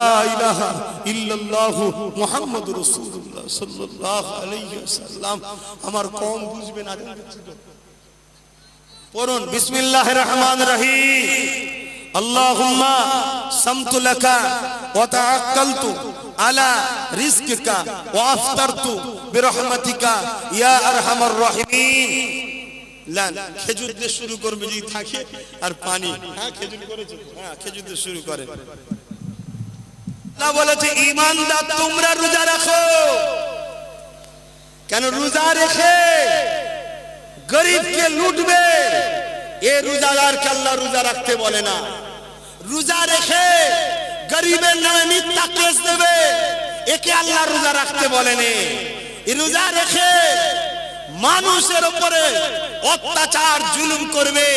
লা ইলাহা ইল্লাল্লাহু মুহাম্মাদুর রাসূলুল্লাহ সাল্লাল্লাহু আলাইহি ওয়াসাল্লাম। আমার কম বুঝবে না, পড়ুন বিসমিল্লাহির রহমানির রহিম। আল্লাহুম্মা সামতু লাকা ওয়া তাআক্কালতু আলা রিজকিকা ওয়া আফতারতু বিরহমাতিকা ইয়া আরহামার রাহিমিন। লান খেজুর দিয়ে শুরু করবে যদি থাকে আর পানি। হ্যাঁ খেজুর করেছে, হ্যাঁ খেজুর দিয়ে শুরু করে। আল্লাহ বলেছে ঈমানদার তোমরা রোজা রাখো। কেন রোজা রেখে গরিবকে লুটবে, এ রোজাদারকে আল্লাহ রোজা রাখতে বলে না। রোজা রেখে গরিবের নামে মিথ্যা কেস দেবে, একে আল্লাহ রোজা রাখতে বলেনি। এই রোজা রেখে মানুষের উপরে অত্যাচার জুলুম করবে,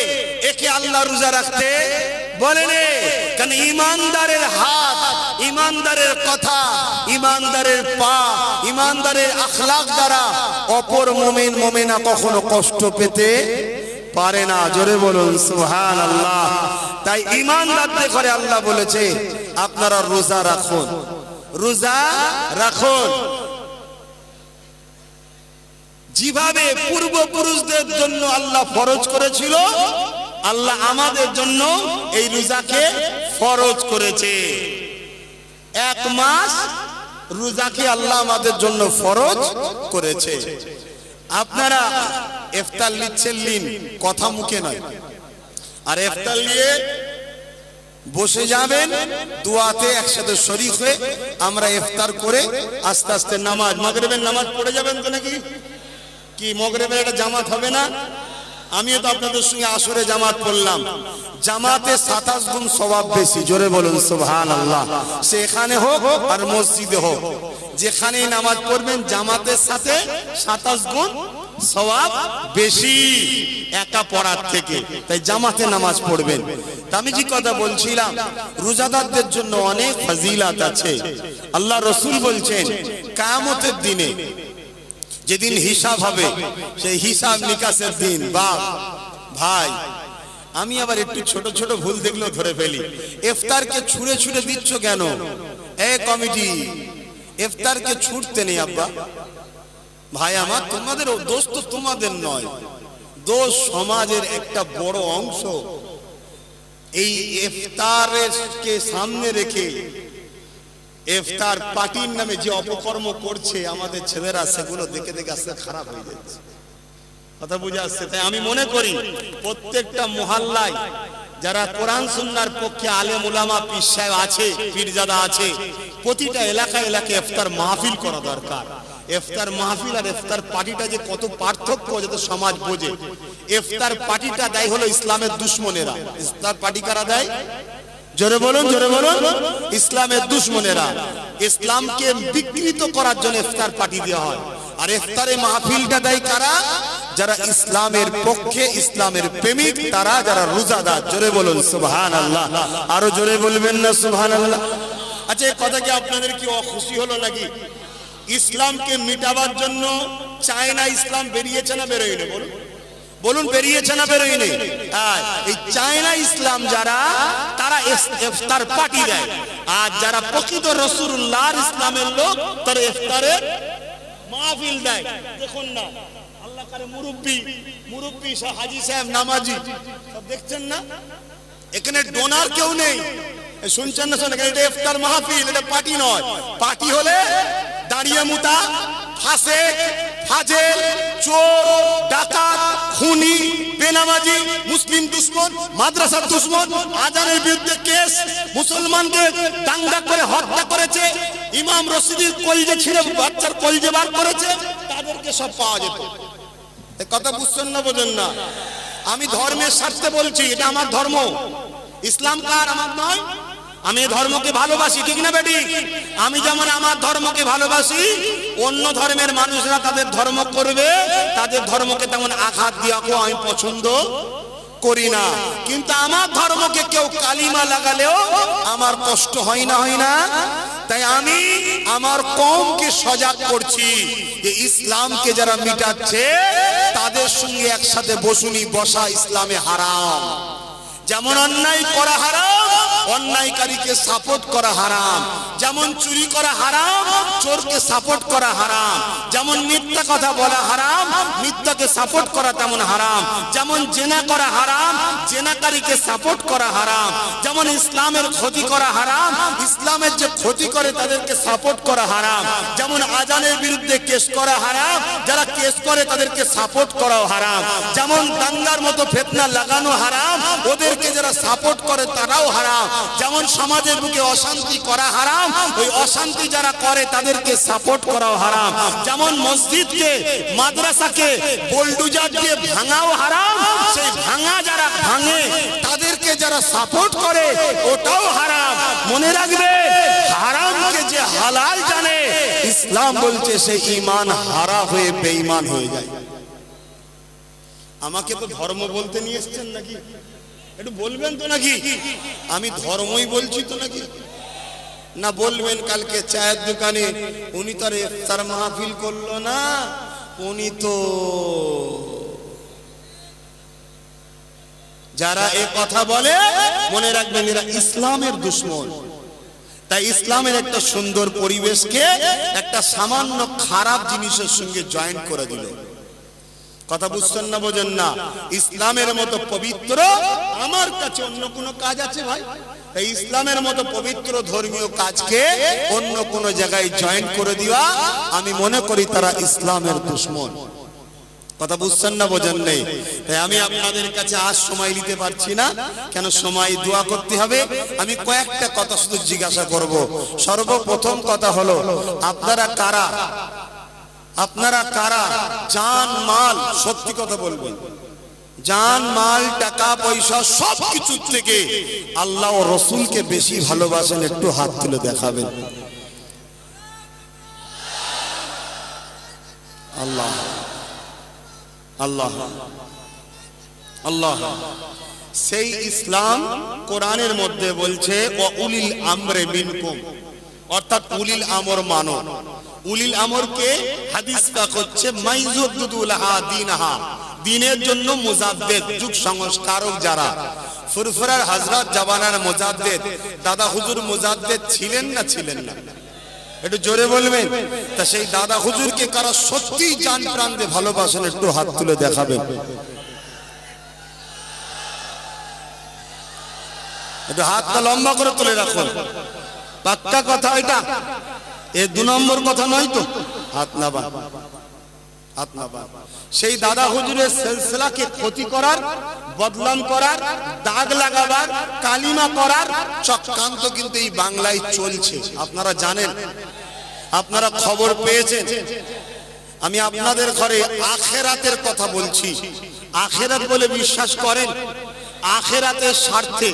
একে আল্লাহ রোজা রাখতে বলেনি। কারণ ইমানদারের হাত, ইমানদারের কথা, ইমানদারের পা, ইমানদারের আখলাক দ্বারা অপর মুমিন মুমিনা কখনো কষ্ট পেতে পারে না। জোরে বলুন সুবহানাল্লাহ। তাই ইমানদারদের ঘরে আল্লাহ বলেছে আপনারা রোজা রাখুন, রোজা রাখুন। যেভাবে পূর্বপুরুষদের জন্য আল্লাহ ফরজ করেছিল, আল্লাহ আমাদের জন্য এই রোজাকে ফরজ করেছে। এক মাস রোজাকে আল্লাহ আমাদের জন্য ফরজ করেছে। আপনারা ইফতার নিচ্ছেন, নিন, কথা মুখে নয়। আর ইফতার নিয়ে বসে যাবেন, দোয়াতে একসাথে শরীক হয়ে আমরা ইফতার করে আস্তে আস্তে নামাজ, মাগরিবের নামাজ পড়ে যাবেন তো নাকি? কি মাগরিবের একটা জামাত হবে না? আমিও তো আপনাদের সঙ্গে আসরে জামাত পড়লাম। জামাতে 27 গুণ সওয়াব বেশি। জোরে বলুন সুবহানাল্লাহ। সেখানে হোক আর মসজিদে হোক, যেখানেই নামাজ পড়বেন জামাতের সাথে 27 গুণ সওয়াব বেশি একা পড়ার থেকে। তাই জামাতে নামাজ পড়বেন। আমি যে কথা বলছিলাম, রোজাদারদের জন্য অনেক ফজিলত আছে। আল্লাহ রাসূল বলছেন কিয়ামতের দিনে যেদিন হিসাব হবে, সেই হিসাব নিকাশের দিন, বাপ ভাই আমি আবার একটু ছোট ছোট ভুল দেখলেও ধরে ফেলি। ইফতারকে ছুঁড়ে ছুঁড়ে দিচ্ছ কেন? এ কমিটি, ইফতারকে ছুটতে নেই আব্বা ভাই আমার। তোমাদের দোষ তো তোমাদের নয়, দোষ সমাজের একটা বড় অংশ। এই ইফতারকে সামনে রেখে ইফতার পার্টির নামে যে অপকর্ম করছে আমাদের ছেলেরা, সেগুলো দেখে দেখে আস্তে খারাপ হয়ে যাচ্ছে। কথা বুঝে আসছে? তাই আমি মনে করি প্রত্যেকটা মহল্লায় যারা কোরআন সুন্নাহর পক্ষে আলেম উলামা পীর সাহেব আছে, পীরজাদা আছে, প্রতিটা এলাকায় এলাকায় ইফতার মাহফিল করা দরকার। ইফতার মাহফিল আর ইফতার পার্টিটা যে কত পার্থক্য, যাতে সমাজ বোঝে। ইফতার পার্টিটা দেয় হলো ইসলামের দুশমনেরা। ইফতার পার্টি কারা দেয়? জোরে বলুন, জোরে বলুন। ইসলামের দুশমনেরা। ইসলামকে বিকৃত করার জন্য ইফতার পার্টি দেওয়া হয়। আর ইফতারে মাহফিলটা দেয় কারা? যারা ইসলামের পক্ষে, ইসলামের প্রেমিক, তারা যারা রোজাদার। জোরে বলুন সুবহানাল্লাহ। আরো জোরে বলবেন না সুবহানাল্লাহ? আচ্ছা, এই কথা কি আপনাদের কি অখুশি হলো নাকি? ইসলামকে মিটাবার জন্য চায়না ইসলাম বেরিয়েছে না বেরোয়নি? বলুন বলুন, বেরিয়েছে না বেরোয়নি? এই চায়না ইসলাম যারা, তারা ইফতার পার্টি দেয়। আর যারা প্রকৃত রাসূলুল্লাহর ইসলামের লোক, তারা ইফতারের মাহফিল দেয়। দেখুন না, আল্লাহ করে মুরব্বি মুরব্বি হাজী সাহেব, নামাজি সব দেখছেন না? এখানে ডোনার কেউ নেই, শুনছেন না? শোনেন, এটা ইফতার মাহফিল, এটা পার্টি নয়। পার্টি হলে দাঁড়িয়ে মুতা, ফাঁসে, ফাজেল, চোর, ডাকাত, খুনি, বেনামাজি, মুসলিম দুশমন, মাদ্রাসার দুশমন, আজানের বিরুদ্ধে কেস, মুসলমানকে দাঙ্গা করে হত্যা করেছে, ইমাম রশিদির কলজে ছিঁড়ে বাচ্চার কলজে বার করেছে, তাদেরকে সব পাওয়া যেত। এই কথা বুঝছেন না, বোঝেন না? আমি ধর্মের স্বার্থে বলছি, এটা আমার ধর্ম। ইসলাম কার? আমার নয়। আমি ধর্মকে ভালোবাসি, ঠিক না বেটি? আমি যেমন আমার ধর্মকে ভালোবাসি, অন্য ধর্মের মানুষরা তাদের ধর্ম করবে, তাদের ধর্মকে তেমন আঘাত দেওয়াকেও আমি পছন্দ করি না। কিন্তু আমার ধর্মকে কেউ কালিমা লাগালেও আমার কষ্ট হয় না, হয় না? তাই আমি আমার কওমকে সজাগ করছি যে ইসলামকে যারা মিটাচ্ছে তাদের সঙ্গে একসাথে বসুনি, বসা ইসলামে হারাম। যেমন অন্যায় করা হারাম, অন্যায়কারীকে সাপোর্ট করা হারাম। যেমন চুরি করা হারাম, চোরকে সাপোর্ট করা হারাম। যেমন মিথ্যা কথা বলা হারাম, মিথ্যাকে সাপোর্ট করা তেমন হারাম। যেমন জেনা করা হারাম, জেনাকারীকে সাপোর্ট করা হারাম। যেমন ইসলামের ক্ষতি করা হারাম, ইসলামের যে ক্ষতি করে তাদেরকে সাপোর্ট করা হারাম। যেমন আজানের বিরুদ্ধে কেস করা হারাম, যারা কেস করে তাদেরকে সাপোর্ট করাও হারাম। যেমন দাঙ্গার মতো ফিতনা লাগানো হারাম, ওদেরকে যারা সাপোর্ট করে তারাও হারাম। যেমন সমাজের বুকে অশান্তি করা হারাম, ওই অশান্তি যারা করে তাদেরকে সাপোর্ট করাও হারাম। যেমন মসজিদকে, মাদ্রাসাকে বুলডোজার দিয়ে ভাঙাও হারাম, সেই ভাঙা যারা ভাঙে তাদেরকে যারা সাপোর্ট করে ওটাও হারাম। মনে রাখবে, হারামকে যে হালাল জানে, ইসলাম বলছে সে ঈমান হারা হয়ে বেঈমান হয়ে যায়। আমাকে তো ধর্ম বলতে নিয়ে এসেছেন নাকি? একটু বলবেন তো নাকি? আমি ধর্মই বলছি তো নাকি? না বলবেন কালকে চায়ের দোকানে উনি তো ইফতার মাহফিল করলো না, উনি তো, যারা এ কথা বলে মনে রাখবেন এরা ইসলামের দুশমন। তাই ইসলামের একটা সুন্দর পরিবেশকে একটা সামান্য খারাপ জিনিসের সঙ্গে জয়েন করে দিল। কথা বুঝছেন না, বোঝেন না? ইসলামের মতো পবিত্র আমার কাছে অন্য কোনো কাজ আছে ভাই? তাই ইসলামের মতো পবিত্র ধর্মীয় কাজকে অন্য কোন জায়গায় জয়েন করে দেওয়া, আমি মনে করি তারা ইসলামের দুশমন। কথা বুঝছেন না, বোঝেন নেই? তাই আমি আপনাদের কাছে আজ সময় নিতে পারছি না, কেন সময় দোয়া করতে হবে। আমি কয়েকটা কথা শুধু জিজ্ঞাসা করব। সর্বপ্রথম কথা হলো, আপনারা কারা? আপনারা কারা জান মাল, সত্যি কথা বলবেন, জান মাল টাকা পয়সা সবকিছু থেকে আল্লাহ ও রসুলকে বেশি ভালোবাসেন? একটু হাত তুলে দেখাবেন। আল্লাহ আল্লাহ আল্লাহ। সেই ইসলাম কোরআনের মধ্যে বলছে ও উলিল আমরে মিনকুম, অর্থাৎ উলিল আমর মানো। উলিল আমরকে হাদিস পাক হচ্ছে মাইজুদ্দুলাহা দীনহা, দ্বীনের জন্য মুজাদ্দিদ, যুগ সংস্কারক যারা। ফুরফুরার হযরত জামানার মুজাদ্দিদ দাদা হুজুর মুজাদ্দিদ ছিলেন না ছিলেন না? একটু জোরে বলবেন। তা সেই দাদা হুজুরকে কারা সত্যি জান প্রাণ দিয়ে ভালোবাসেন? একটু হাত তুলে দেখাবেন। একটু হাতটা লম্বা করে তুলে রাখুন। পাক্কা কথা এটা, এ দু নম্বর কথা নয় তো? হাত নাবা, হাত নাবা। সেই দাদা হুজুরের সিলসিলাকে ক্ষতি করার, বদনাম করার, দাগ লাগাবার, কালিমা করার চক্রান্ত কিন্তু এই বাংলায় চলছে। আপনারা জানেন, আপনারা খবর পেয়েছেন। আমি আপনাদের ঘরে আখেরাতের কথা বলছি। আখেরাত বলে বিশ্বাস করেন? আখেরাতের স্বার্থে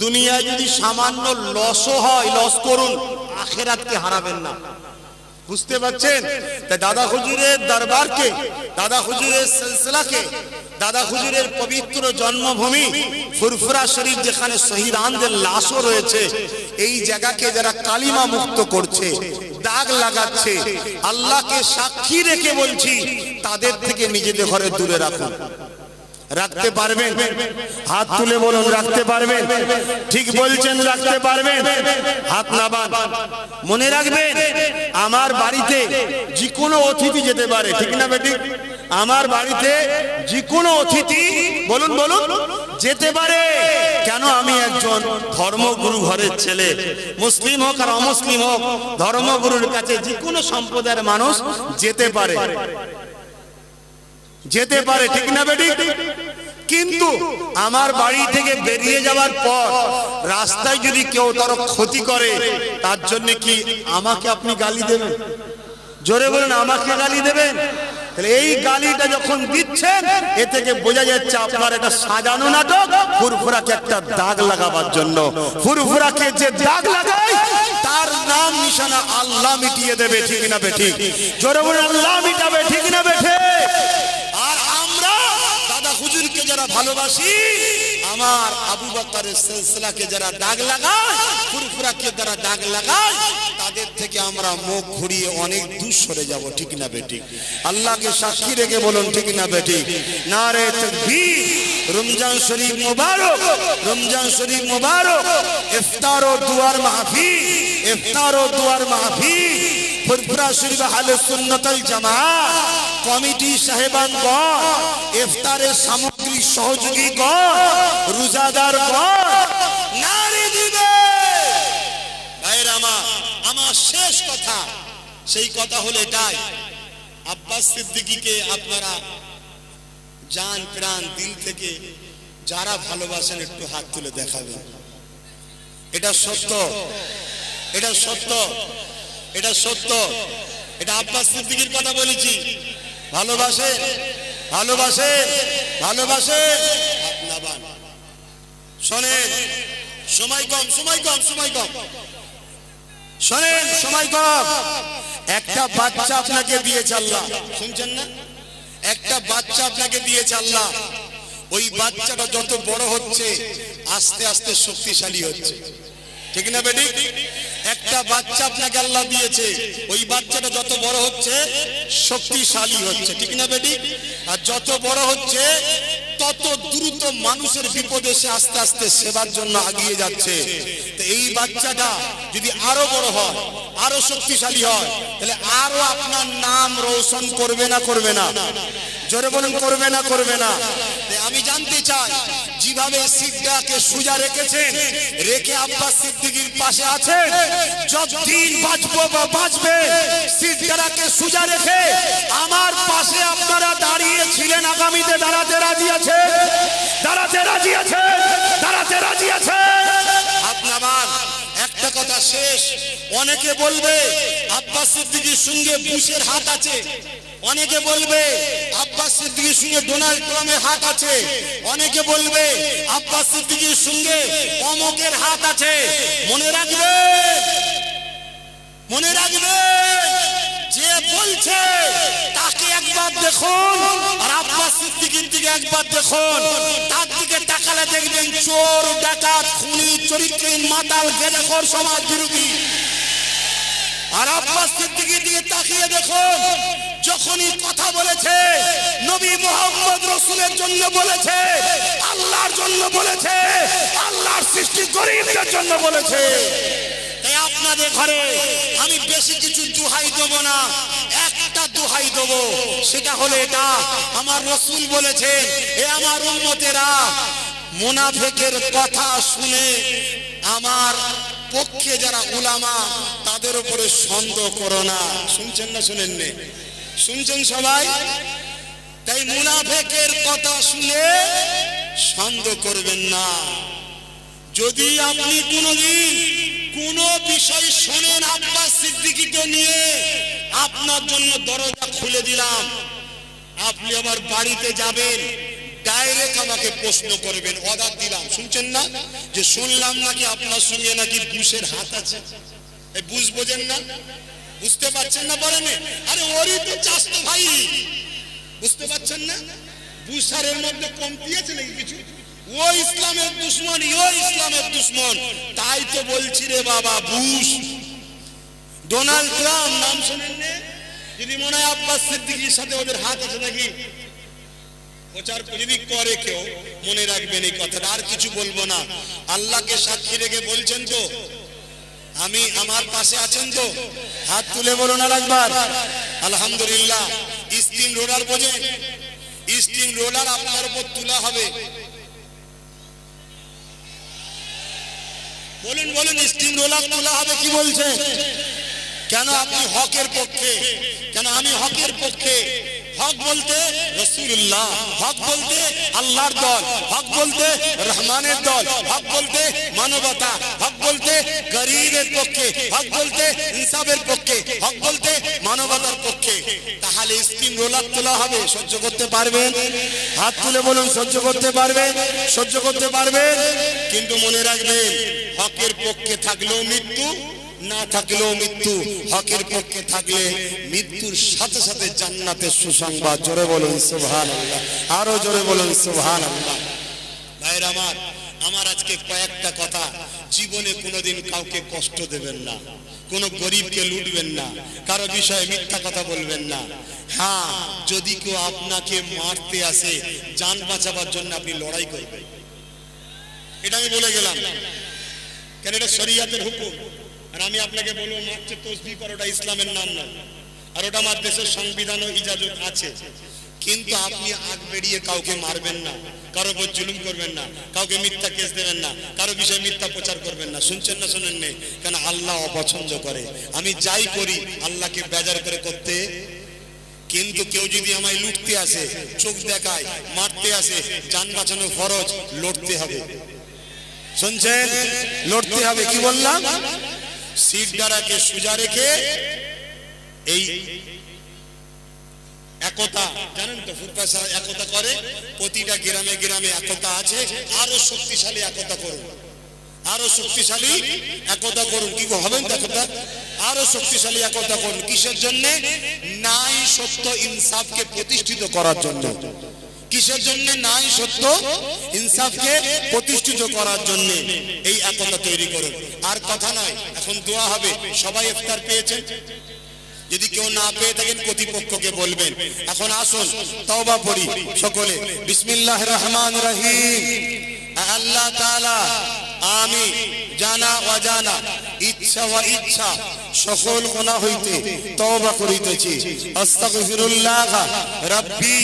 দুনিয়ায় যদি সামান্য লসও হয়, লস করুন, আখেরাতকে হারাবেন না। বুঝতে পারছেন? তাই দাদা হুজুরের দরবারকে, দাদা হুজুরের সিলসিলাকে, দাদা হুজুরের পবিত্র জন্মভূমি ফুরফুরা শরীফ, যেখানে শহীদানদের লাশও রয়েছে, এই জায়গাকে যারা কালিমা মুক্ত করছে, দাগ লাগাচ্ছে, আল্লাহকে সাক্ষী রেখে বলছি, তাদের থেকে নিজেদের ঘরে দূরে রাখুন। রাখতে পারবেন? হাত তুলে বলুন, রাখতে পারবেন? ঠিক বলছেন, রাখতে পারবেন? হাত নামান। মনে রাখবেন, আমার বাড়িতে যে কোনো অতিথি যেতে পারে, ঠিক না বেটি? আমার বাড়িতে যে কোনো অতিথি, বলুন বলুন, যেতে পারে। কেন? আমি একজন ধর্মগুরু ঘরের ছেলে। মুসলিম হোক আর অমুসলিম হোক, ধর্মগুরুর কাছে যে কোনো সম্প্রদায়ের মানুষ যেতে পারে, যেতে পারে, ঠিক না বেটি? কিন্তু আমার বাড়ি থেকে বেরিয়ে যাওয়ার পর রাস্তায় যদি কেউ তার ক্ষতি করে, তার জন্য কি আমাকে আপনি গালি দেবেন? জোরে বলুন, আমাকে গালি দেবেন? তাহলে এই গালিটা যখন দিচ্ছেন, এ থেকে বোঝা যাচ্ছে আপনার এটা সাজানো নাটক, ফুরফুরাকে একটা দাগ লাগাবার জন্য। ফুরফুরাকে যে দাগ লাগায়, তার নাম নিশানা আল্লাহ মিটিয়ে দেবে, ঠিক না বেঠি? জোরে বলুন, আল্লাহ মিটাবে, ঠিক না বেঠে? আর আমরা দাদা হুজুরকে যারা ভালোবাসি, আমার আবু বকরের সিলসিলাকে যারা দাগ লাগায়, ফুরফুরাকে যারা দাগ লাগায়, তাদের থেকে আমরা মুখ ঘুরিয়ে অনেক দূর সরে যাব, ঠিক না বেটি? আল্লাহকে সাক্ষী রেখে বলুন, ঠিক না বেটি? নারে তাকবীর। রমজান শরীফ মুবারক, রমজান শরীফ মুবারক। ইফতার ও দুয়ার মাহফিল, ইফতার ও দুয়ার মাহফিল ফুরফুরা শরীফ আহলে সুন্নাত ওয়াল জামাত কমিটি সাহেবানগণ, ইফতারের সামগ্রিক সহযোগীগণ, রোজাদারগণ নারী দিবে। ভাইরা আমার শেষ কথা, সেই কথা হলো এটাই, আব্বাস সিদ্দিকীকে আপনারা জান প্রাণ দিল থেকে যারা ভালোবাসেন একটু হাত তুলে দেখাবেন। এটা সত্য, এটা সত্য, এটা সত্য। এটা আব্বাস সিদ্দিকীর কথা বলেছি। ভালোবাসে, ভালোবাসে, ভালোবাসে। শোনেন, সময় কম, সময় কম, সময় কম, শোনেন, সময় কম। একটা বাচ্চা আপনাকে দিয়েছে আল্লাহ, শুনছেন না? একটা বাচ্চা আপনাকে দিয়েছে আল্লাহ। ওই বাচ্চাটা যত বড় হচ্ছে আস্তে আস্তে শক্তিশালী হচ্ছে, ঠিক না বেটি? একটা বাচ্চা আপনাকে আল্লাহ দিয়েছে, ওই বাচ্চাটা যত বড় হচ্ছে শক্তিশালী হচ্ছে, ঠিক না বেটি? আর যত বড় হচ্ছে তত দ্রুত মানুষের বিপদে সে আস্তে আস্তে সেবার জন্য এগিয়ে যাচ্ছে। তো এই বাচ্চাটা যদি আরো বড় হয়, আরো শক্তিশালী হয়, তাহলে আরো আপনার নাম রোশন করবে না, করবে না? জোরে বলুন, করবে না, করবে না? আমি জানতে চাই, যেভাবে সিদ্দাকে সুজা রেখেছেন, রেখে আব্বাস সিদ্দিকীর পাশে আছেন, যতদিন বাঁচবো বা বাঁচবে সিদ্দাকে সুজা রেখে আমার পাশে আপনারা দাঁড়িয়েছিলেন, আগামীতে দাঁড়াতে রাজি আছে, দাঁড়াতে রাজি আছে, দাঁড়াতে রাজি আছে। আপনার একটা কথা শেষ, অনেকে বলবে আব্বাস সিদ্দিকীর সঙ্গে বুশের হাত আছে, অনেকে বলবে আব্বাস সিদ্দিকীর সঙ্গে ডোনাল্ড ট্রাম্পের হাত আছে, অনেকে বলবে আব্বাস সিদ্দিকীর সঙ্গে অমকের হাত আছে। মনে রাখবে, মনে রাখবে, যে বলছে তাকে একবার দেখুন আর আব্বাস সিদ্দিকীর দিকে একবার দেখুন, তার দিকে তাকালে দেখবেন চোর, ডাকাত, খুনি, চরিত্রহীন, মাতাল, গেজেখোর, সমাজ বিরোধী। আর আব্বাস সিদ্দিকীর দিকে তাকিয়ে দেখুন, যখনই কথা বলেছে নবী মুহাম্মদ রাসূলের জন্য বলেছে, আল্লাহর জন্য বলেছে, আল্লাহর সৃষ্টি গরীবদের জন্য বলেছে। তাই আপনাদের ঘরে আমি বেশি কিছু দোহাই দেব না, একটা দোহাই দেব, সেটা হলো এটা, আমার রাসূল বলেছে, এ আমার উম্মতেরা, মুনাফিকের কথা শুনে আমার পক্ষে যারা উলামা তাদের উপরে সন্দেহ করো না। শুনছেন না, শুনেন না? শুনছেন সবাই? তাই মুনাফিকের কথা শুনে সন্দেহ করবেন না। যদি আপনি কোনদিন কোন বিষয় শোনেন আব্বাস সিদ্দিকীকে নিয়ে, আপনার জন্য দরজা খুলে দিলাম, আপনি আবার বাড়িতে যাবেন, ডাইরেক্ট আমাকে প্রশ্ন করবেন, অর্ডার দিলাম, শুনছেন না? যে শুনলাম নাকি আপনার সঙ্গে নাকি বুশের হাত আছে। এই বুশ বোঝেন না? বুঝতে পারছেন না? বলেন, আরে ওরই তো চাস্তো ভাই, বুঝতে পারছেন না? বুশারের মধ্যে কম দিয়েছে নাকি কিছু? ও ইসলামের দুশমন, ও ইসলামের দুশমন। তাই তো বলছি রে বাবা, বুশ, ডোনাল্ড ট্রাম্প নাম শোনেন না? যদি মনে হয় আব্বাস সিদ্দিকীর সাথে ওদের হাত আছে নাকি, প্রচার যদি করে কেউ, মনে রাখবেন এই কথাটা, আর কিছু বলবো না। আল্লাহকে সাক্ষী রেখে বলছেন তো, আমি আমার পাশে আছেন তো? হাত তুলে বলুন আর একবার আলহামদুলিল্লাহ। স্টিম রোলার বোঝেন? স্টিম রোলার আপনার উপর তোলা হবে, বলুন বলুন, স্টিম রোলার তোলা হবে। কি বলছেন? কেন আপনি হকের পক্ষে? কেন আমি হকের পক্ষে? হক বলতে রাসূলুল্লাহ, হক বলতে আল্লাহর দল, হক বলতে রহমানের দল, হক বলতে মানবতা, হক বলতে গরীবের পক্ষে, হক বলতে ইনসাফের পক্ষে, হক বলতে মানবতার পক্ষে। তাহলে স্কিম রোলার তোলা হবে, সহ্য করতে পারবেন? হাত তুলে বলুন, সহ্য করতে পারবেন? সহ্য করতে পারবেন? কিন্তু মনে রাখবেন, হকের পক্ষে থাকলেও মৃত্যু, না থাকলেও মৃত্যু। হকের পক্ষে থাকলে মৃত্যুর সাথে সাথে জান্নাতের সুসংবাদ। জোরে বলুন সুবহানাল্লাহ, আরো জোরে বলুন সুবহানাল্লাহ। ভাইরা আমার, আমার আজকে কয়েকটা কথা জীবনে কোনোদিন কাউকে কষ্ট দেবেন না, কোনো গরিবকে লুটবেন না, কারো বিষয়ে মিথ্যা কথা বলবেন না। হ্যাঁ, যদি কেউ আপনাকে মারতে আসে, জান বাঁচাবার জন্য আপনি লড়াই করবেন, এটা আমি বলে গেলাম, কেন এটা শরিয়াতের হুকুম। আর আমি আপনাকে বলবো মারছে তসবিহ করো, ওটা ইসলামের নাম নয়, আর ওটা আমার দেশের সংবিধান ও ইজাজত আছে। কিন্তু আপনি আগ বেরিয়ে কাউকে মারবেন না, কারো উপর জুলুম করবেন না, কাউকে মিথ্যা কেস দেবেন না, কারো বিষয়ে মিথ্যা প্রচার করবেন না। শুনছেন না শোনেন নেই? কেন আল্লাহ অপছন্দ করে। আমি যাই করি আল্লাহকে বেজার করে করতে। কিন্তু কেউ যদি আমায় লুটতে আসে, চোখ দেখায়, মারতে আসে, জান বাঁচানো ফরজ, লড়তে হবে। শুনছেন? লড়তে হবে। কি বললাম? সিট দ্বারাকে সোজা রেখে এই একতা, জানেন তো ফুটপাথ একতা করে, প্রতিটা গ্রামে গ্রামে একতা আছে। আরো শক্তিশালী একতা করুন, আরো শক্তিশালী একতা করুন। কি হবেন একতা? আরো শক্তিশালী একতা করুন। কিসের জন্য? ন্যায় সত্য ইনসাফকে প্রতিষ্ঠিত করার জন্য। কিসের জন্য? ন্যায় সত্য ইনসাফকে প্রতিষ্ঠিত করার জন্য এই একতা তৈরি করুন। আর কথা নয়, এখন দোয়া হবে। সবাই ইফতার পেয়েছেন? যদি কেউ না পেয়ে থাকেন কর্তৃপক্ষকে বলবেন। এখন আসুন তওবা পড়ি সকলে। বিসমিল্লাহির রহমানির রহিম। আল্লাহ তাআলা আমি জানা অজানা, ইচ্ছা ও ইচ্ছা সকল গুনাহ হইতে তওবা করিতেছি। আস্তাগফিরুল্লাহ রাব্বি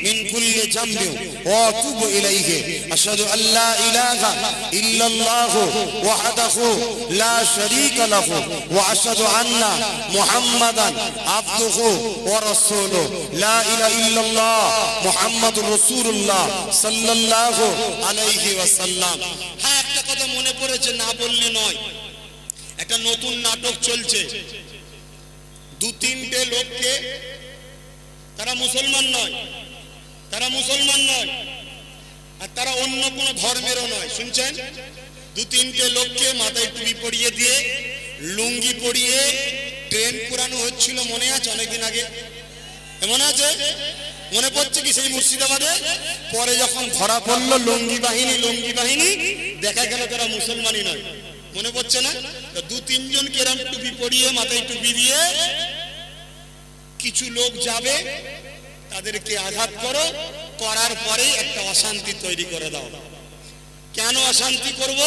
মিন কুল্লি যামবি ওয়া আতুবু ইলাইহি। আশহাদু আল্লা ইলাহা ইল্লাল্লাহ ওয়াহদাহু লা শারীকা লাহু ওয়া আশহাদু আন্না মুহাম্মাদান আবদুহু ওয়া রাসূলুহু। লা ইলাহা ইল্লাল্লাহ মুহাম্মাদুর রাসূলুল্লাহ সাল্লাল্লাহু আলাইহি ওয়াসাল্লাম। হ্যাঁ, একটা কথা মনে পড়েছে, না বললে নয়। একটা নতুন নাটক চলছে। দু তিনটে লোককে, তারা মুসলমান নয়, তারা মুসলমান নয়, আর তারা অন্য কোনো ধর্মেরও নয়। শুনছেন? দু তিনটে লোককে মাথায় টুপি পরিয়ে দিয়ে, লুঙ্গি পরিয়ে ট্রেন পুরানো হচ্ছিল, মনে আছে? অনেকদিন আগে মনে আছে? মনে পড়ছে কি সেই মুর্শিদাবাদে? পরে যখন ধরা পড়লো লুঙ্গি বাহিনী, লুঙ্গি বাহিনী, দেখা গেল তারা মুসলমানই নয়। মনে পড়ছে না? দু তিনজন কেরাম টুপি পরিয়ে, মাথায় টুপি দিয়ে কিছু লোক যাবে, তাদেরকে আঘাত করো, করার পরে একটা অশান্তি তৈরি করে দাও। কেন অশান্তি করব?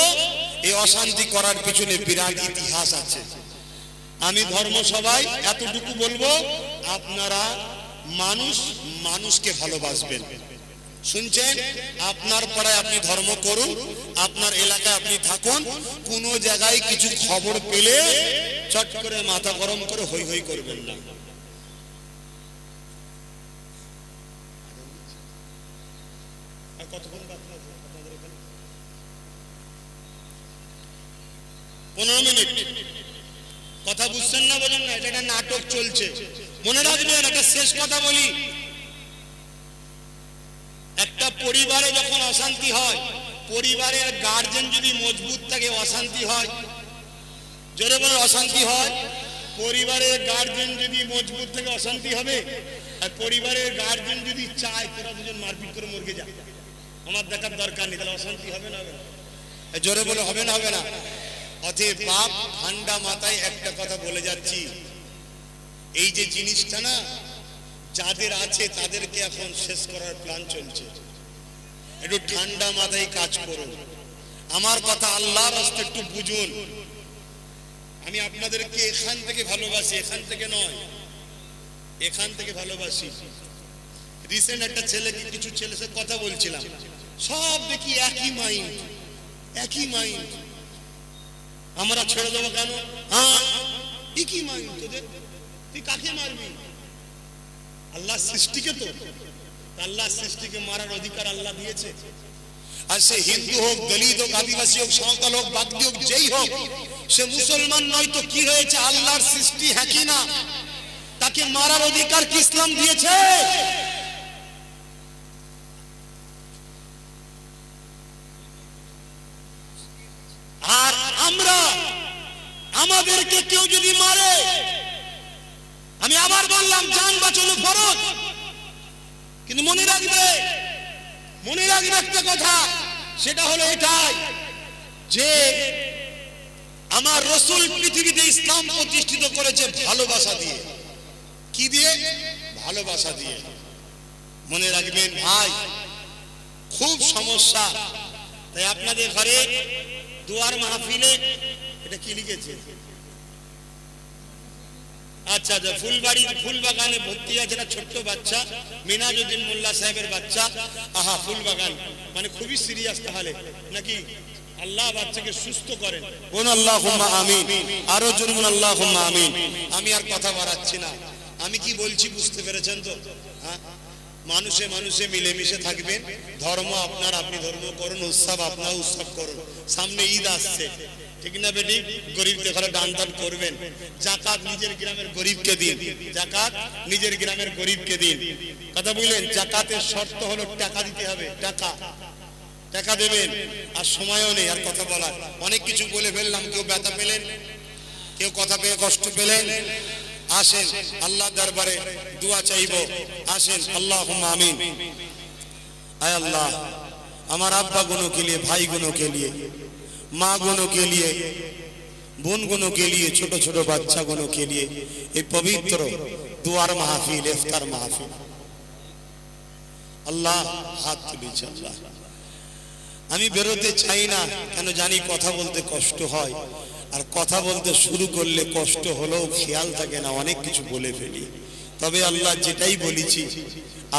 এই অশান্তি করার পিছনে বিরাট ইতিহাস আছে। আমি ধর্ম সভায় এতটুকু বলবো, আপনারা মানুষকে ভালোবাসবেন। শুনছেন? আপনার পাড়ায় আপনি ধর্ম করুন, আপনার এলাকায় আপনি থাকুন, কোন জায়গায় কিছু খবর পেলে চট করে মাথা গরম করে হই হই করবেন না। আর কতক্ষণ বাকি আছে আপনাদের এখানে? 15 মিনিট। কথা বুঝছেন না? বলেন না, এটা একটা নাটক চলছে। মনে রাখবেন, একটা শেষ কথা বলি। একটা পরিবারে যখন অশান্তি হয়, পরিবারের গার্জেন যদি মজবুত থাকে, অশান্তি হয়। জোরে বলে অশান্তি হয়। পরিবারের গার্জেন যদি মজবুত থাকে, অশান্তি হবে। আর পরিবারের গার্জেন যদি চায় তোরা দুজন মারপিট করে মরকে যা, আমার দেখার দরকার নেই, তাহলে অশান্তি হবে না? হবে না? জোরে বলে হবে না? হবে না? অতএব বাপ, ঠান্ডা মাথায় একটা কথা বলে যাচ্ছি, এই যে জিনিসটা না, যাদের আছে তাদেরকে এখন শেষ করার প্ল্যান চলছে। একটু ঠান্ডা মাথায় কাজ করুন। আমার কথা আল্লাহর রাস্তে একটু বুঝুন। আমি আপনাদেরকে এখান থেকে ভালোবাসি, এখান থেকে নয়, এখান থেকে ভালোবাসি। রিসেন্ট একটা ছেলেকে, কিছু ছেলের সাথে কথা বলছিলাম, সব দেখি একই মাইন্ড, একই মাইন্ড। আমরা ছেড়ে দেবো কেন? হ্যাঁ, একই মাইন্ড তোদের। তুই কাকে মারবি? আল্লাহ সৃষ্টিকে, তো আল্লাহ সৃষ্টিকে মারার অধিকার আল্লাহ দিয়েছে। আর সে হিন্দু হোক, দলিত হোক, আদিবাসী হোক, সাঁওতাল হোক, বাগদি হোক, যেই হোক, সে মুসলমান নয় তো কি হয়েছে? আল্লাহর সৃষ্টি, হ্যাঁ কি না? তাকে মারার অধিকার কি ইসলাম দিয়েছে? আর আমরা, আমাদেরকে কেউ যদি মারে, আমি আবার বললাম জান বাঁচানো ফরজ। কিন্তু মনে রাখবে, মনে রাখবে একটা কথা, সেটা হলো এটাই যে আমার রাসূল পৃথিবীতে ইসলাম প্রতিষ্ঠিত করেছে ভালোবাসা দিয়ে। কি দিয়ে? ভালোবাসা দিয়ে। মনে রাখবেন ভাই, খুব সমস্যা। তাই আপনাদের ঘরে দুয়ার মাহফিলে এটা কি লিখেছে? আচ্ছা আচ্ছা, ফুলবাড়ি ফুলবাগানে ভর্তি আছে না ছোট্ট বাচ্চা, মিনাজউদ্দিন মোল্লা সাহেবের বাচ্চা। আহা, ফুলবাগান মানে খুবই সিরিয়াস তাহলে নাকি? আল্লাহ বাচ্চাকে সুস্থ করেন, কোন আল্লাহুম্মা আমিন। আরো জোরে বলুন আল্লাহুম্মা আমিন। আমি আর কথা বাড়াচ্ছি না। আমি কি বলছি বুঝতে পেরেছেন তো? হ্যাঁ, মানুষে মানুষে মিলেমিশে থাকবেন। ধর্ম আপনার, আপনি ধর্ম করুন, উৎসব আপনার উৎসব করুন। সামনে ঈদ আসছে, ঠিক না বেটি? গরিবদের ঘরে দান দান করবেন। যাকাত নিজের গ্রামের গরিবকে দিন, যাকাত নিজের গ্রামের গরিবকে দিন। কথা বললেন? যাকাতের শর্ত হলো টাকা দিতে হবে। টাকা দেবেন। আর সময়ও নেই আর কথা বলার, অনেক কিছু বলে ফেললাম। কেউ ব্যথা পেলেন, কেউ কথা পেয়ে কষ্ট পেলেন। আসেন আল্লাহ দরবারে দোয়া চাইব। আসেন, আল্লাহুম্মা আমিন। আয় আল্লাহ, আমার আব্বা গুনো के लिए, भाई गुनों के लिए, माँ गुनों के लिए, বোন गुनों के लिए, ছোট ছোট বাচ্চা गुनों के लिए এই পবিত্র দুয়ার মাহফিল, ইফতার মাহফিল আল্লাহ হাত তুলেছে। আল্লাহ, আমি বেরোতে চাই না, কেন জানি কথা বলতে কষ্ট হয়। আর কথা বলতে শুরু করলে কষ্ট হলেও খেয়াল থাকে না, অনেক কিছু বলে ফেলি। তবে আল্লাহ যেটাই বলেছি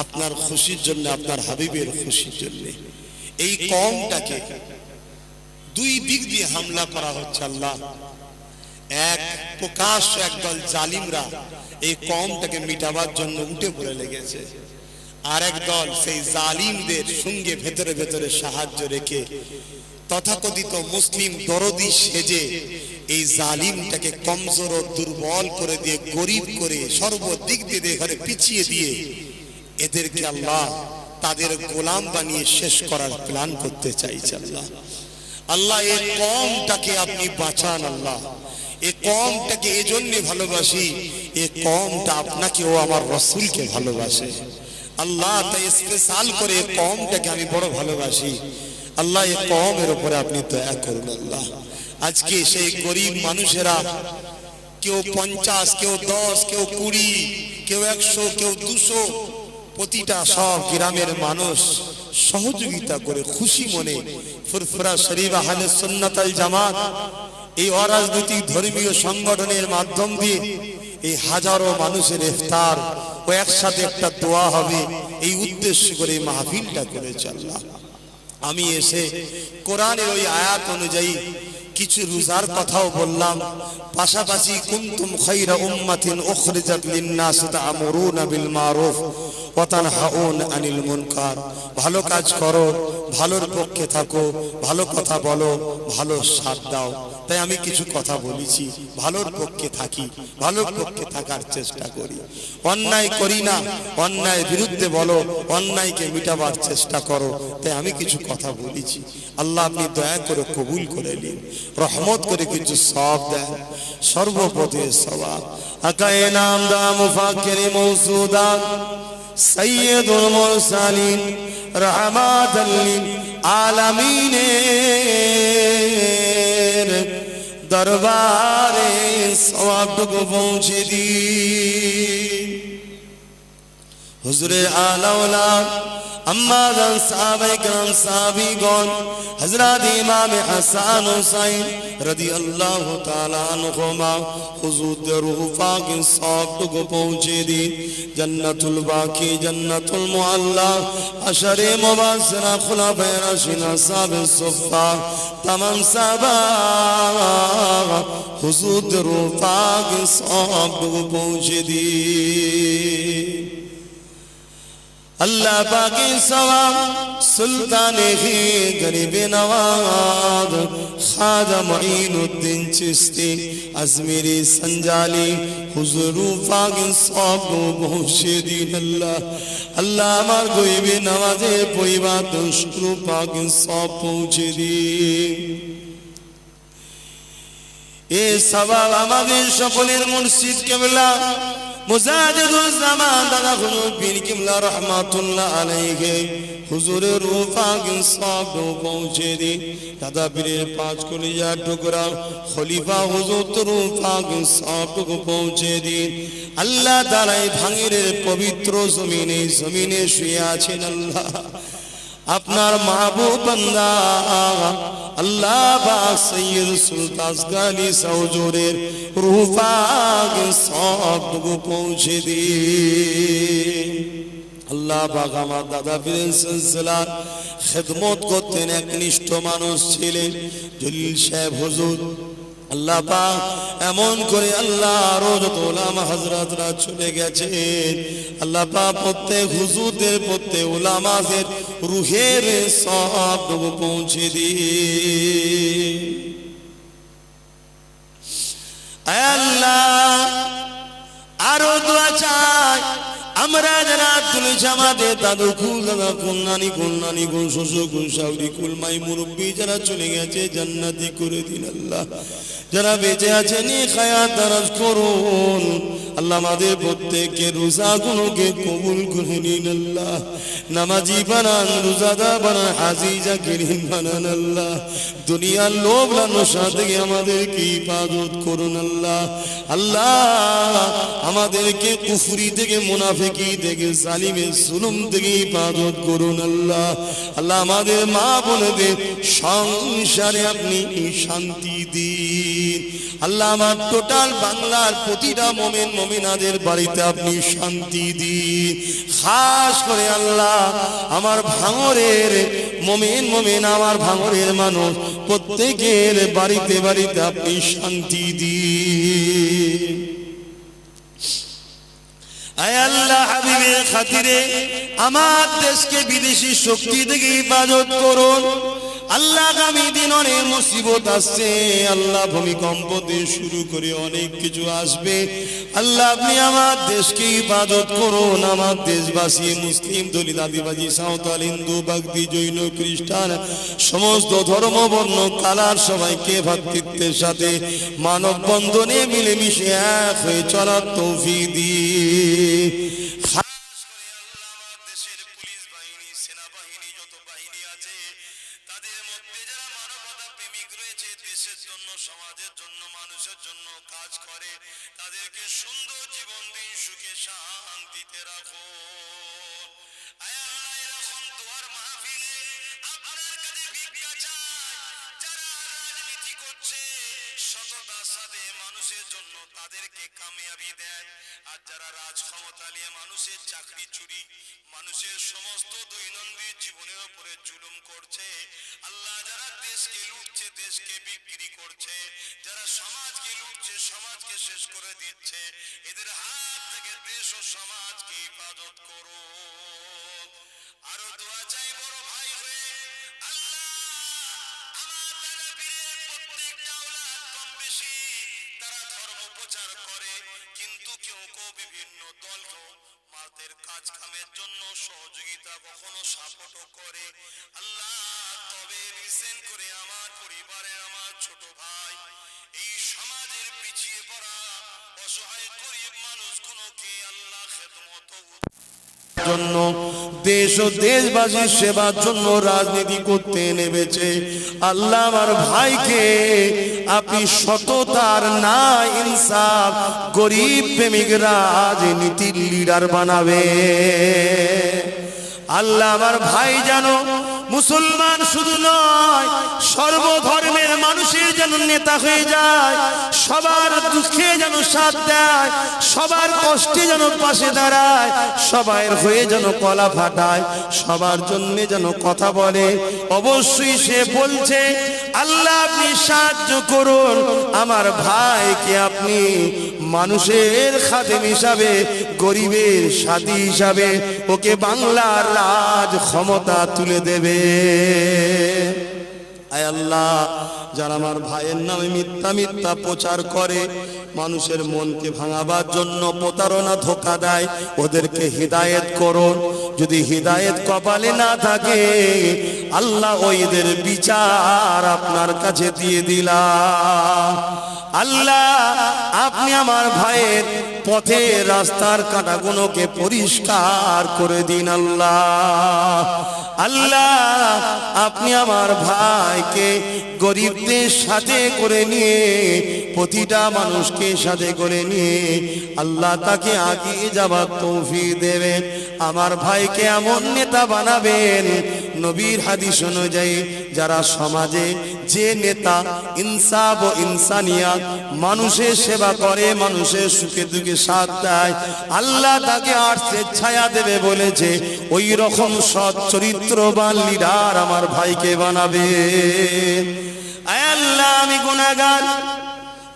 আপনার খুশির জন্য, আপনার হাবিবের খুশির জন্য। এই কওমটাকে দুই দিক দিয়ে হামলা করা হচ্ছে। আল্লাহ, এক প্রকাশ্য একদল জালিমরা এই কওমটাকে মিটাবার জন্য উঠে পড়ে লেগেছে। আর একদল সেই জালিমদের সঙ্গে ভেতরে ভেতরে সাহায্য রেখে তথাকথিত মুসলিম দরদি সেজে এই জালিমটাকে কমজোর ও দুর্বল করে দিয়ে, গরিব করে, সর্বদিক দিয়ে ঘরে পিছিয়ে দিয়ে এদেরকে আল্লাহ তাদের গোলাম বানিয়ে শেষ করার প্ল্যান করতে চাইছে। আল্লাহ, আল্লাহ এই কওমটাকে আপনি বাঁচান। আল্লাহ, এই কওমটাকে এজন্য ভালোবাসি, এই কওমটা আপনাকে ও আমার রাসূলকে ভালোবাসে। আল্লাহ, তাই স্পেশাল করে এই কওমটাকে আমি বড় ভালোবাসি। আল্লাহ, এই কওমের উপরে আপনি দয়া করুন। আল্লাহ, আজকে সেই গরিব মানুষেরা, কেউ 50, কেউ 10, কেউ 20, কেউ 100, কেউ 200, প্রতিটা সব গ্রামের মানুষ সহযোগিতা করে খুশি মনে ফুরফুরা শরীফ আহলে সুন্নাত আল জামাত এই অরাজনৈতিক ধর্মীয় সংগঠনের মাধ্যম দিয়ে এই হাজারো মানুষের ইফতার ও একসাথে একটা দোয়া হবে, এই উদ্দেশ্য করে মাহফিলটা করেছে। আল্লাহ, আমি এসে কোরআনের ওই আয়াত অনুযায়ী কিছু রোজার কথাও বললাম, পাশাপাশি কুনতুম খায়রা উম্মাতিন উখরিজাত লিন-নাস তা'মুরুনা বিল মারুফ ওয়া তানহাউনা আনিল মুনকার। ভালো কাজ করো, ভালোর পক্ষে থাকো, ভালো কথা বলো, ভালো সাথ দাও। তাই আমি কিছু কথা বলেছি, ভালোর পক্ষে থাকি, ভালোর পক্ষে থাকার চেষ্টা করি। অন্যায় করি না, অন্যায়ের বিরুদ্ধে বলো, অন্যায়কে মিটাবার চেষ্টা করো। তাই আমি কিছু কথা বলেছি। আল্লাহ, আপনি দয়া করে কবুল করে নিন, রহমত করে কিছু সওয়াব দেন, সর্বপদের সওয়াব। আকায়ে নামদা মুফাক্কিরি মওসুদাত সাইয়্যিদুল মুরসালিন রাহমাতাল লিল আলামিনের দরবারে সওয়াবটুকু পৌঁছে দিন। হুজুরে আলাউলা আম্মাদান সাহাবায়ে কেরাম, সাহাবীগণ, হযরত ইমাম হাসান হুসাইন রাদিয়াল্লাহু তাআলা আনহুমা হুজুরদের রূহ পাকে সওয়াবটুকু পৌঁছে দিন। জান্নাতুল বাকি, জান্নাতুল মুআল্লা, আশারে মুবাশশিরা, খুলাফায়ে রাশিদিন, আসহাবে সুফফা, তামাম সাহাবা হুজুরদের রূহ পাকে সওয়াবটুকু পৌঁছে দিন। अल्लाह पाकी सवाब सुल्ताने ही गरीब नवाज ख्वाजा मुईनुद्दीन चिश्ती अजमेरी संजाली हुजूरू पाकी सवाब पहुँचे दीन। अल्लाह, अल्लाह हमार गरीब नवाजे पइबा दुष्टरू पाकी सवाब पहुँचे दीन। ए सवाब আমাদের সকলের মুর্শিদ কিবলা মুজাদ্দিদুজ জামান দাদা হুজুর পীর কিবলা রাহমাতুল্লাহ আলাইহি হুজুরের রূহ পাক সব পৌঁছে দিন। দাদা পীরের 5 কলিজা টুকরা খলিফা হুজুর রূহ পাক সব পৌঁছে দিন। আল্লাহ তাআলা এই ভাঙিরের পবিত্র জমিনে শুয়ে আছেন আল্লাহ, আপনার মাহবুব বান্দা আল্লাহ পাক সৈয়দ সুলতান গালি হুজুরের রূহ পাক সবটুকু পৌঁছে দিন। আল্লাহ পাক আমার দাদা পীরের সিলসিলার খেদমত করতেন, একনিষ্ঠ মানুষ ছিলেন জলিল সাহেব হুজুর। আল্লাহ পাক এমন করে আল্লাহ আরো যত উলামা হযরতরা চলে গেছেন, আল্লাহ পাক প্রত্যেক হুজুরদের প্রত্যেক উলামাদের রুহের সবটুকু পৌঁছে দিন। আয় আল্লাহ, আরো দোয়া চাই আমরা যারা তুলে জামাতে দাদু কুল দাদা কুল নানি কুল শ্বশুর কুল শাউরি কুল মাই মুরব্বী যারা চলে গেছে জান্নাতি করে দিন আল্লাহ। যারা বেঁচে আছে নেখায়াত দারাজ করুন আল্লাহ। আমাদের প্রত্যেকের রোজাগুলোকে কবুল করে নিন আল্লাহ। নামাজি বানান, রোজাদার বানান, হাজি জাকিরিন বানান আল্লাহ। দুনিয়ার লোভ লালসা থেকে আমাদেরকে হিফাজত করুন আল্লাহ। আল্লাহ আমাদেরকে কুফরি থেকে, মুনাফিকি থেকে, জালিমের জুলুম থেকে হিফাজত করুন আল্লাহ। আল্লাহ আমাদের মা বোনদের সংসারে আপনি শান্তি দিন আল্লাহ। আমার টোটাল বাংলার প্রতিটা মুমিন মুমিনাদের বাড়িতে আপনি শান্তি দিন। খাস করে আল্লাহ আমার ভাঙরের মুমিন আমার ভাঙরের মানুষ প্রত্যেকের বাড়িতে বাড়িতে আপনি শান্তি দিন। আয় আল্লাহ হাবিবের খাতিরে আমার দেশকে বিদেশি শক্তি থেকে হিফাজত করুন আল্লাহ। আগামী দিন অনেক মুসিবত আসছে আল্লাহ, ভূমিকম্প দিয়ে শুরু করে অনেক কিছু আসবে আল্লাহ। আপনি আমার দেশকে হিফাজত করুন। আমার দেশবাসী মুসলিম, দলিত, আদিবাসী, সাঁওতাল, হিন্দু, বাগদি, জৈন, খ্রিস্টান সমস্ত ধর্ম বর্ণ কালার সবাইকে ভ্রাতৃত্বের সাথে মানব বন্ধনে মিলেমিশে এক হয়ে চলার তৌফিক দিন। সমাজের জন্য, মানুষের জন্য কাজ করে, তাদেরকে সুন্দর জীবন দিন, সুখে শান্তিতে রাখো। এরকম দোয়ার মাহফিলে আপনার কাছে ভিক্ষা চাই, যারা রাজনীতি করছে সততার সাথে মানুষের জন্য, তাদেরকে কামিয়াবি দেন। আর যারা রাজ ক্ষমতা নিয়ে মানুষের চাকরি চুরি, মানুষের সমস্ত দৈনন্দিন জীবনের উপরে জুলুম করছে আল্লাহ, যারা দেশকে লুটছে, দেশকে বিক্রি করছে, যারা সমাজকে লুটছে, সমাজকে শেষ করে দিচ্ছে, এদের হাত থেকে দেশ ও সমাজকে হিফাজত করো। আরো দোয়া চাই বড় ভাই হয়ে আল্লাহ, আমার দাদা পীরের প্রত্যেকটা ওলাদ কম বেশি তারা ধর্ম প্রচার করে, কিন্তু কেউ কেউ বিভিন্ন দলকেও মাদের কাজ কামের জন্য সহযোগিতা কখনো সাপোর্টও করে আল্লাহ। তবে রিসেন্ট করে আমার পরিবারের আমার ছোট ভাই এই সমাজের পিছিয়ে পড়া অসহায় গরিব মানুষগুলোকে আল্লাহ খেদমত জন্য, দেশ ও দেশবাসীর সেবার জন্য রাজনীতি করতে নেমেছে আল্লাহ। আমার ভাইকে আপনি সততার না ইনসাফ গরিব প্রেমিক রাজনীতির লিডার বানাবে আল্লাহ। আমার ভাই জানো মুসলমান শুধু নয়, সর্বধর্মের মানুষের যেন নেতা হয়ে যায়, সবার দুঃখে যেন সাথ দেয়, সবার কষ্টে যেন পাশে দাঁড়ায়, সবার হয়ে যেন কলা ফাটায়, সবার জন্য যেন কথা বলে। অবশ্যই সে বলছে আল্লাহ আপনি সাহায্য করুন আমার ভাইকে, আপনি মানুষের খাদেম হিসাবে, গরিবের সাথী হিসাবে ওকে বাংলার রাজ ক্ষমতা তুলে দেবে। আয় আল্লাহ, যারা আমার ভাইয়ের নামে মিথ্যা প্রচার করে, মানুষের মনকে ভাঙাবার জন্য প্রতারণা ধোঁকা দেয়, ওদেরকে হিদায়েত করুন। যদি হিদায়েত কপালে না থাকে আল্লাহ ওইদের বিচার আপনার কাছে দিয়ে দিলাম। আল্লাহ আপনি আমার ভাইয়ের পথে রাস্তার কাঁটাগুলোকে পরিষ্কার করে দিন আল্লাহ। আল্লাহ আপনি আমার ভাইকে গরিবদের সাথে করে নিয়ে, প্রতিটা মানুষকে সাথে করে নিয়ে আল্লাহ তাকে এগিয়ে যাবার তৌফিক দেবেন। আমার ভাইকে এমন নেতা বানাবেন নবীর হাদিস অনুযায়ী, যারা সমাজে যে নেতা ইনসাফ ও ইনসানিয়াত, মানুষের সেবা করে, মানুষের সুখে দুঃখে সাথ দেয়, আল্লাহ তাকে আরশের ছায়া দেবে বলেছে। ওই রকম সৎ চরিত্রবান লিডার আমার ভাইকে বানাবে। আয় আল্লাহ, আমি গুনাহগার,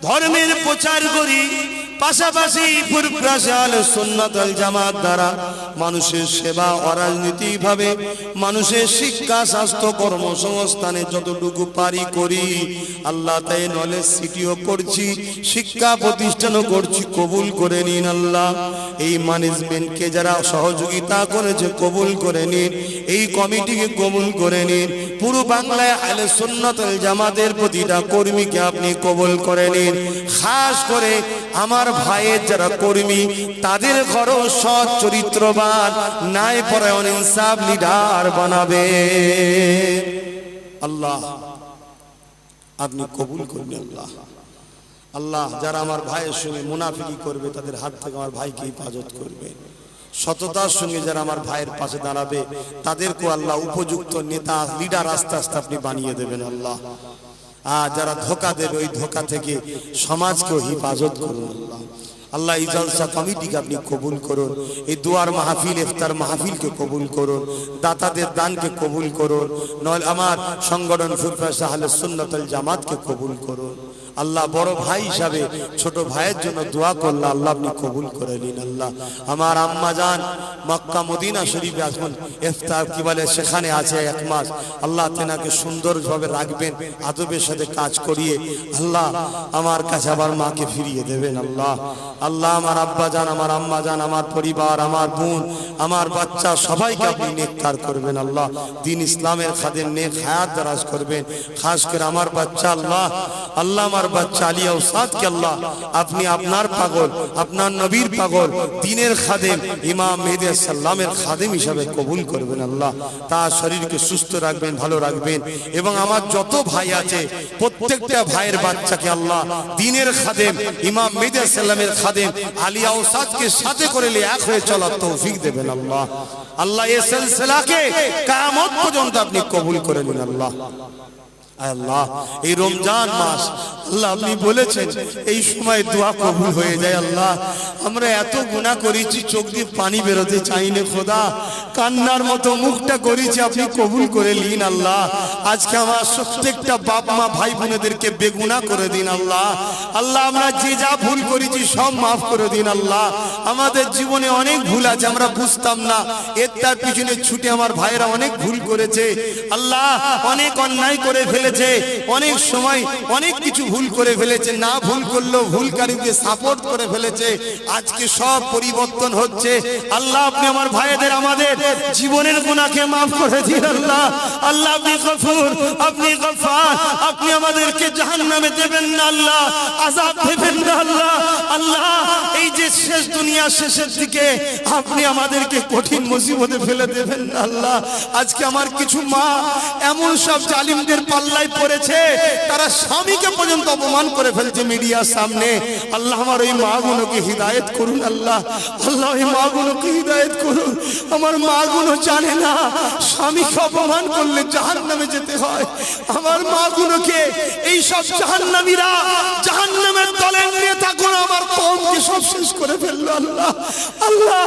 ধর্মের প্রচার করি, পাশাপাশি ফুরফুরা আহলে সুন্নাত ওয়াল জামাত দ্বারা মানুষের সেবা অরাজনৈতিকভাবে মানুষের শিক্ষা, স্বাস্থ্য, কর্মসংস্থানে যতটুকু পারি করি। আল্লাহ তাই নলেজ সিটিও করছি, শিক্ষা প্রতিষ্ঠানও করছি, কবুল করে নিন আল্লাহ। এই ম্যানেজমেন্টকে যারা সহযোগিতা করেছে কবুল করে নিন, এই কমিটিকে কবুল করে নিন। পুরো বাংলায় আহলে সুন্নাত ওয়াল জামাতের প্রতিটা কর্মীকে আপনি কবুল করে নিন। খাস করে আমার ভাইয়ের যারা কর্মী, তাদের ঘরও সৎ চরিত্রবান, ন্যায় পরায়ণ, ইনসাফ লিডার বানাবে আল্লাহ। আপনি কবুল করুন আল্লাহ। আল্লাহ যারা আমার ভাইয়ের সঙ্গে মুনাফিকি করবে তাদের হাত থেকে আমার ভাইকে হেফাজত করবে। সততার সঙ্গে যারা আমার ভাইয়ের পাশে দাঁড়াবে তাদেরকে আল্লাহ উপযুক্ত নেতা, লিডার আস্তে আস্তে আপনি বানিয়ে দেবেন আল্লাহ। আর যারা ধোঁকা দেবে ওই ধোঁকা থেকে সমাজকেও হেফাজত করুন আল্লাহ। আল্লাহ এই জলসা কমিটিকে আপনি কবুল করুন, এই দুয়ার মাহফিল, ইফতার মাহফিলকে কবুল করুন, দাতাদের দানকে কবুল করুন, নয় আমার সংগঠন ফুরফুরা আহলে সুন্নাত ওয়াল জামাতকে কবুল করুন আল্লাহ। বড় ভাই হিসাবে ছোট ভাইয়ের জন্য দোয়া করলাম, আল্লাহ আপনি কবুল করে নিন আল্লাহ। আমার আম্মা জান মক্কা মদিনা শরীফে আসবেন, ইফতার কি বলে সেখানে আছে 1 মাস, আল্লাহ তেনাকে সুন্দরভাবে রাখবেন, আদবের সাথে কাজ করিয়ে আল্লাহ আমার কাছে আবার মাকে ফিরিয়ে দেবেন আল্লাহ। আল্লাহ আমার আব্বা জান, আমার আম্মা জান, আমার পরিবার, আমার বোন, আমার বাচ্চা সবাইকে আপনি নেককার করবেন আল্লাহ। দ্বীন ইসলামের খাদেম নেক হায়াত দারাজ করবেন। খাস করে আমার বাচ্চা আল্লাহ, আল্লাহ আমার বাচ্চা আলিয়া উসাদকে আল্লাহ আপনি আপনার পাগল, আপনার নবীর পাগল, দ্বীনের খাদেম ইমাম মেহেদী সাল্লামের খাদেম হিসাবে কবুল করবেন আল্লাহ। তার শরীরকে সুস্থ রাখবেন, ভালো রাখবেন। এবং আমার যত ভাই আছে প্রত্যেকটা ভাইয়ের বাচ্চাকে আল্লাহ দ্বীনের খাদেম ইমাম মেহেদী সাল্লামের খাদেম আলিয়া উসাদকে সাথে করে নিয়ে এক হয়ে চলার তৌফিক দেবেন আল্লাহ। আল্লাহ এই সিলসিলাকে কিয়ামত পর্যন্ত আপনি কবুল করে নিন আল্লাহ। আল্লাহ এই রমজান মাস আল্লাহ আপনি বলেছেন এই সময় দোয়া কবুল হয়ে যায় আল্লাহ। আমরা এত গুনাহ করেছি, চোখ দিয়ে পানি বেরোতে চাইনি খোদা, কান্নার মতো মুখটা করেছি, আপনি কবুল করে নিন আল্লাহ। আজকে আমার প্রত্যেকটা বাপ মা ভাই বোনেদেরকে বেগুনাহ করে দিন আল্লাহ। আল্লাহ আমরা যে যা ভুল করেছি সব মাফ করে দিন আল্লাহ। আমাদের জীবনে অনেক ভুল আছে, আমরা বুঝতাম না, এর তার পিছনে ছুটে আমার ভাইরা অনেক ভুল করেছে আল্লাহ, অনেক অন্যায় করে ফেলেছে, অনেক সময় অনেক কিছু ভুল করে ফেলেছে, না ভুল করলেও ভুলকারীকে সাপোর্ট করে ফেলেছে। আজকে সব পরিবর্তন হচ্ছে আল্লাহ। আপনি আমার ভাইদের, আমাদের জীবনের গুনাহকে maaf করে দিন আল্লাহ। আল্লাহ আপনি গফুর, আপনি গফফার, আপনি আমাদেরকে জাহান্নামে দেবেন না আল্লাহ, আযাব দেবেন না আল্লাহ। আল্লাহ এই যে শেষ দুনিয়া শেষের দিকে আপনি আমাদেরকে কঠিন মুসিবতে ফেলে দেবেন না আল্লাহ। আজকে আমার কিছু মা এমন সব জালিমদের পাল্লায় পড়েছে, তারা স্বামীকে পর্যন্ত অপমান করে ফেলছে মিডিয়ার সামনে। আল্লাহ আমার ওই মাগুলোকে হিদায়াত করুন আল্লাহ। আল্লাহ ওই মাগুলোকে হিদায়াত করুন। আমার মাগুলো জানে না স্বামীকে অপমান করলে জাহান্নামে যেতে হয়। আমার মাগুলোকে এই সব জাহান্নামীরা, জাহান্নামের দলে নিয়ে থাকুন, আমার কওমকে সব শেষ করে ফেললো আল্লাহ। আল্লাহ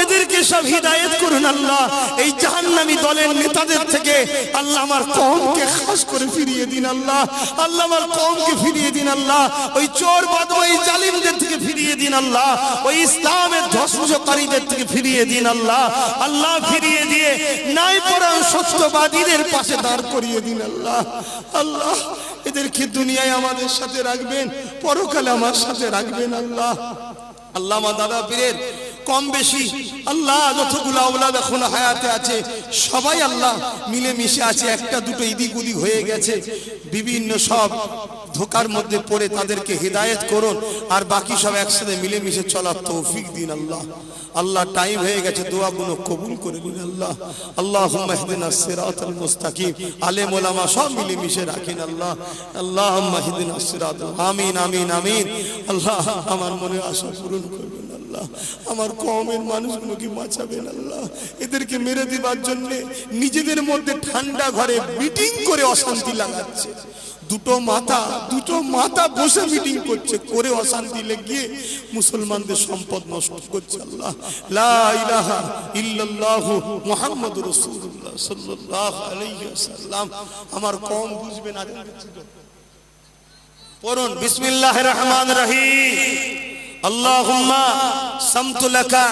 এদেরকে সব হিদায়াত করুন আল্লাহ। এই জাহান্নামী দলের নেতাদের থেকে আল্লাহ আমার কওমকে খাস করে ফিরিয়ে দিন আল্লাহ। আল্লাহ আমার কওমকে ফিরিয়ে দিন আল্লাহ। ওই চোর বদমাই জালিমদের থেকে ফিরিয়ে দিন আল্লাহ। ওই ইসলামের ধ্বংসকারীদের থেকে ফিরিয়ে দিন আল্লাহ। আল্লাহ ফিরিয়ে দিয়ে ন্যায়পরায়ণ সত্যবাদীদের পাশে দাঁড় করিয়ে দিন আল্লাহ। আল্লাহ এদেরকে দুনিয়ায় আমাদের সাথে রাখবেন, পরকালে আমার সাথে রাখবেন আল্লাহ। আল্লাহ আমার দাদা পীরের কম বেশি আল্লাহ যতগুলো আওলাদ এখন হায়াতে আছে সবাই আল্লাহ মিলে মিশে আছে, একটা দুটো ইদিক উদিক হয়ে গেছে, বিভিন্ন সব ধোকার মধ্যে পড়ে তাদেরকে হিদায়াত করুন, আর বাকি সব একসাথে মিলেমিশে চলার তৌফিক দিন আল্লাহ। আল্লাহ টাইম হয়ে গেছে, দোয়াগুলো কবুল করে নিন আল্লাহ। আল্লাহুম্মা ইহদিনাস সিরাতাল মুস্তাকিম, আলেম ওলামা সব মিলেমিশে রাখেন আল্লাহ। আল্লাহুম্মা ইহদিনাস সিরাতাল, আমিন আমিন আমিন। আল্লাহ আমার মনে আশা পূরণ করবেন আল্লাহ, আমার কওমের মানুষগুলোকে বাঁচাবেন আল্লাহ। এদেরকে মেরে দিবার জন্য নিজেদের মধ্যে ঠান্ডা ঘরে মিটিং করে অশান্তি লাগাচ্ছে। দুটো মাথা বসে মিটিং করছে, করে অশান্তি লেগে মুসলমানদের সম্পদ নষ্ট করছে আল্লাহ। লা ইলাহা ইল্লাল্লাহু মুহাম্মাদুর রাসূলুল্লাহ সাল্লাল্লাহু আলাইহি ওয়াসাল্লাম। আমার কওম বুঝবে না। পড়ুন বিসমিল্লাহির রহমানির রহিম। আল্লাহুম্মা সামতু লাকা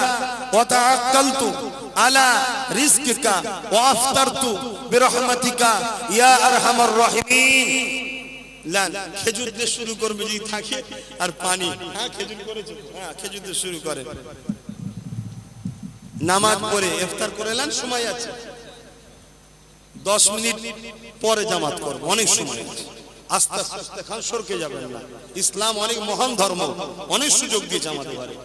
ওয়া তাআক্কালতু আলা রিজকিকা ওয়া আফতারতু বিরহমাতিকা ইয়া আরহামার রাহিমিন। লান খেজুর দিয়ে শুরু করবে যদি থাকে, আর পানি। হ্যাঁ খেজুর করেছে, হ্যাঁ খেজুর দিয়ে শুরু করে। নামাজ পড়ে ইফতার করে নেন, সময় আছে 10 মিনিট পরে জামাত করব, অনেক সময় আছে। আস্তে আস্তে খান, সরকে যাবেন না। ইসলাম অনেক মহান ধর্ম, অনেক সুযোগ দিয়েছে আমাদের ঘরে।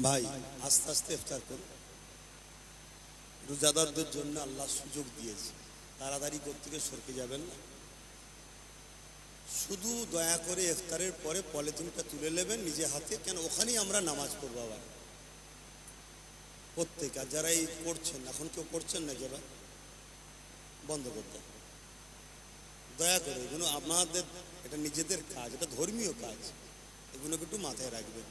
ভাই আস্তে আস্তে ইফতার করুন। রোজাদারদের জন্য আল্লাহ সুযোগ দিয়েছে, তাড়াতাড়ি করতে গিয়ে সরকে যাবেন না। শুধু দয়া করে ইফতারের পরে পলিথিনটা তুলে নেবেন নিজে হাতে, কেন ওখানেই আমরা নামাজ পড়বো আবার প্রত্যেক। আর যারা এই করছেন, এখন কেউ করছেন না, যারা বন্ধ করতে দয়া করে, এগুলো আপনাদের, এটা নিজেদের কাজ, এটা ধর্মীয় কাজ, এগুলোকে একটু মাথায় রাখবেন।